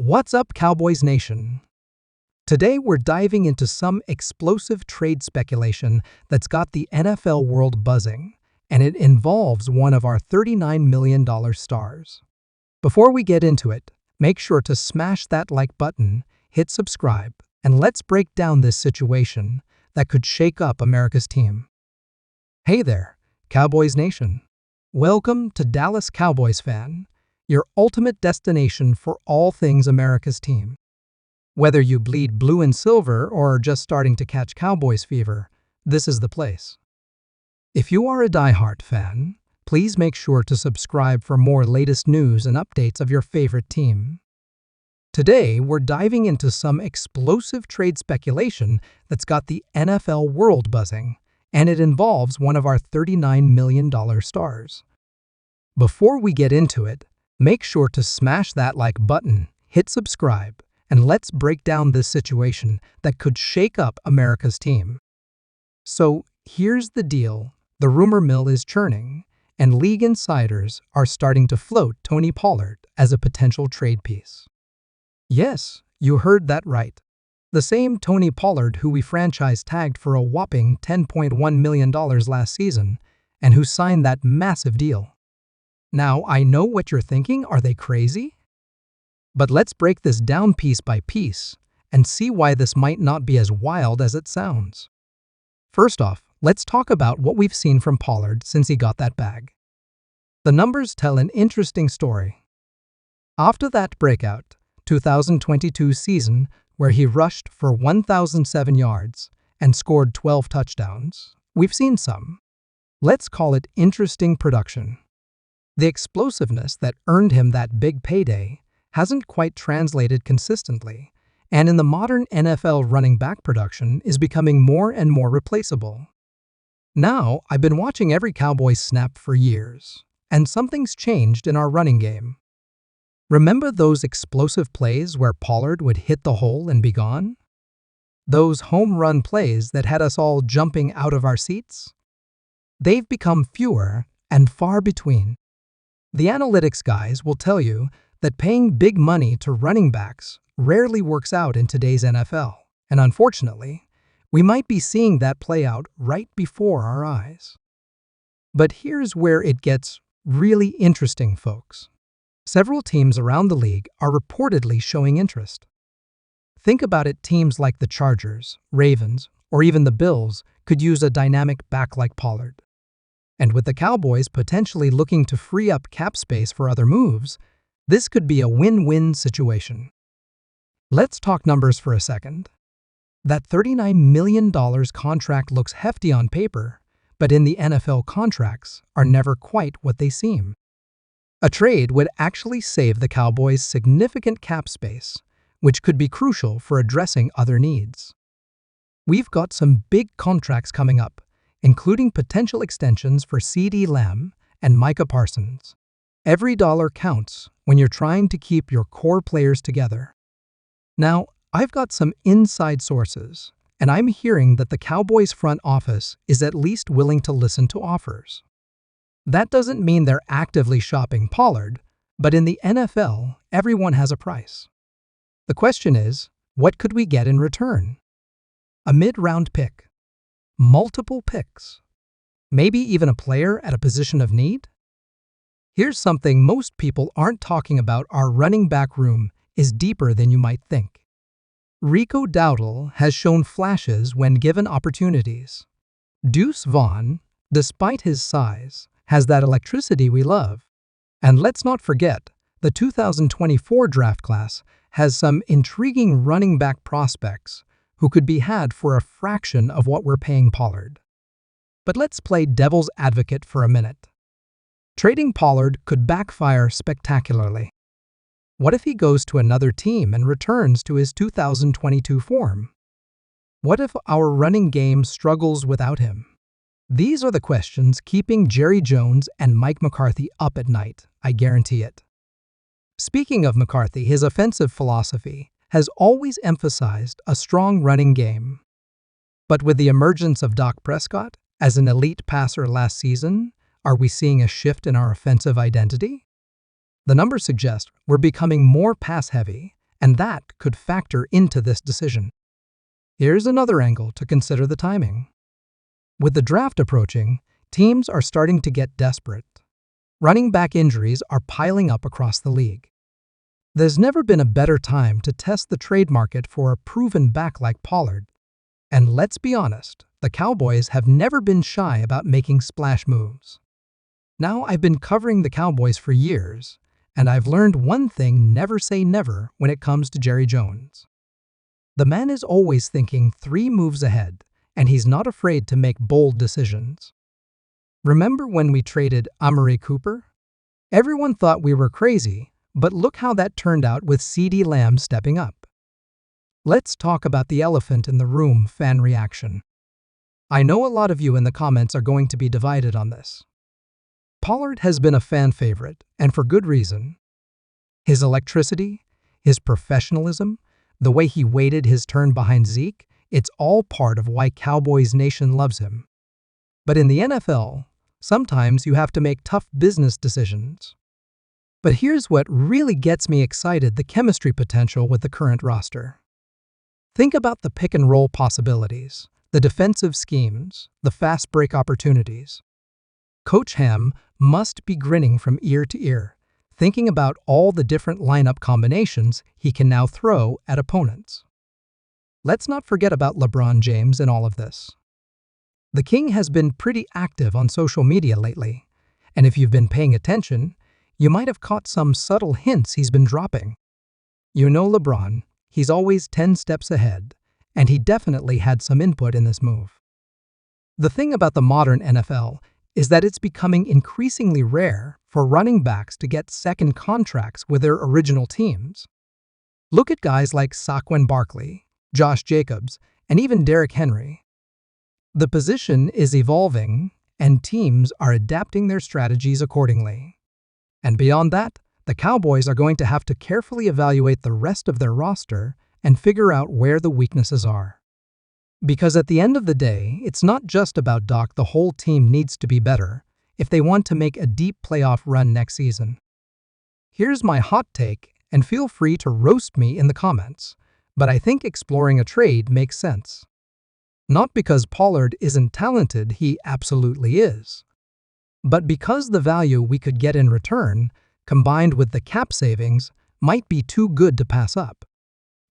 What's up, Cowboys Nation? Today we're diving into some explosive trade speculation that's got the NFL world buzzing, and it involves one of our $39 million stars. Before we get into it, make sure to smash that like button, hit subscribe, and let's break down this situation that could shake up America's team. Hey there, Cowboys Nation. Welcome to Dallas Cowboys Fan, your ultimate destination for all things America's team. Whether you bleed blue and silver or are just starting to catch Cowboys fever, this is the place. If you are a diehard fan, please make sure to subscribe for more latest news and updates of your favorite team. Today, we're diving into some explosive trade speculation that's got the NFL world buzzing, and it involves one of our $39 million stars. Before we get into it, make sure to smash that like button, hit subscribe, and let's break down this situation that could shake up America's team. So here's the deal. The rumor mill is churning, and league insiders are starting to float Tony Pollard as a potential trade piece. Yes, you heard that right. The same Tony Pollard who we franchise tagged for a whopping $10.1 million last season and who signed that massive deal. Now, I know what you're thinking, are they crazy? But let's break this down piece by piece and see why this might not be as wild as it sounds. First off, let's talk about what we've seen from Pollard since he got that bag. The numbers tell an interesting story. After that breakout 2022 season where he rushed for 1,007 yards and scored 12 touchdowns, we've seen some, let's call it interesting production. The explosiveness that earned him that big payday hasn't quite translated consistently, and in the modern NFL running back production is becoming more and more replaceable. Now, I've been watching every Cowboys snap for years, and something's changed in our running game. Remember those explosive plays where Pollard would hit the hole and be gone? Those home run plays that had us all jumping out of our seats? They've become fewer and far between. The analytics guys will tell you that paying big money to running backs rarely works out in today's NFL, and unfortunately, we might be seeing that play out right before our eyes. But here's where it gets really interesting, folks. Several teams around the league are reportedly showing interest. Think about it, teams like the Chargers, Ravens, or even the Bills could use a dynamic back like Pollard. And with the Cowboys potentially looking to free up cap space for other moves, this could be a win-win situation. Let's talk numbers for a second. That $39 million contract looks hefty on paper, but in the NFL contracts are never quite what they seem. A trade would actually save the Cowboys significant cap space, which could be crucial for addressing other needs. We've got some big contracts coming up, including potential extensions for CeeDee Lamb and Micah Parsons. Every dollar counts when you're trying to keep your core players together. Now, I've got some inside sources, and I'm hearing that the Cowboys front office is at least willing to listen to offers. That doesn't mean they're actively shopping Pollard, but in the NFL, everyone has a price. The question is, what could we get in return? A mid-round pick? Multiple picks? Maybe even a player at a position of need? Here's something most people aren't talking about. Our running back room is deeper than you might think. Rico Dowdle has shown flashes when given opportunities. Deuce Vaughn, despite his size, has that electricity we love. And let's not forget, the 2024 draft class has some intriguing running back prospects who could be had for a fraction of what we're paying Pollard. But let's play devil's advocate for a minute. Trading Pollard could backfire spectacularly. What if he goes to another team and returns to his 2022 form? What if our running game struggles without him? These are the questions keeping Jerry Jones and Mike McCarthy up at night, I guarantee it. Speaking of McCarthy, his offensive philosophy has always emphasized a strong running game. But with the emergence of Dak Prescott as an elite passer last season, are we seeing a shift in our offensive identity? The numbers suggest we're becoming more pass-heavy and that could factor into this decision. Here's another angle to consider: the timing. With the draft approaching, teams are starting to get desperate. Running back injuries are piling up across the league. There's never been a better time to test the trade market for a proven back like Pollard. And let's be honest, the Cowboys have never been shy about making splash moves. Now, I've been covering the Cowboys for years, and I've learned one thing: never say never when it comes to Jerry Jones. The man is always thinking 3 moves ahead, and he's not afraid to make bold decisions. Remember when we traded Amari Cooper? Everyone thought we were crazy, but look how that turned out with CeeDee Lamb stepping up. Let's talk about the elephant in the room: fan reaction. I know a lot of you in the comments are going to be divided on this. Pollard has been a fan favorite, and for good reason. His electricity, his professionalism, the way he waited his turn behind Zeke, it's all part of why Cowboys Nation loves him. But in the NFL, sometimes you have to make tough business decisions. But here's what really gets me excited: the chemistry potential with the current roster. Think about the pick-and-roll possibilities, the defensive schemes, the fast break opportunities. Coach Ham must be grinning from ear to ear, thinking about all the different lineup combinations he can now throw at opponents. Let's not forget about LeBron James in all of this. The King has been pretty active on social media lately, and if you've been paying attention, you might have caught some subtle hints he's been dropping. You know LeBron, he's always 10 steps ahead, and he definitely had some input in this move. The thing about the modern NFL is that it's becoming increasingly rare for running backs to get second contracts with their original teams. Look at guys like Saquon Barkley, Josh Jacobs, and even Derrick Henry. The position is evolving, and teams are adapting their strategies accordingly. And beyond that, the Cowboys are going to have to carefully evaluate the rest of their roster and figure out where the weaknesses are. Because at the end of the day, it's not just about Doc. The whole team needs to be better if they want to make a deep playoff run next season. Here's my hot take, and feel free to roast me in the comments, but I think exploring a trade makes sense. Not because Pollard isn't talented, he absolutely is, but because the value we could get in return, combined with the cap savings, might be too good to pass up.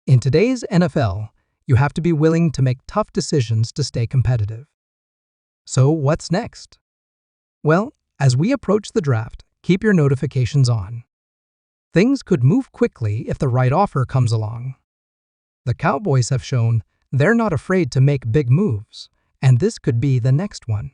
In today's NFL, you have to be willing to make tough decisions to stay competitive. So what's next? Well, as we approach the draft, keep your notifications on. Things could move quickly if the right offer comes along. The Cowboys have shown they're not afraid to make big moves, and this could be the next one.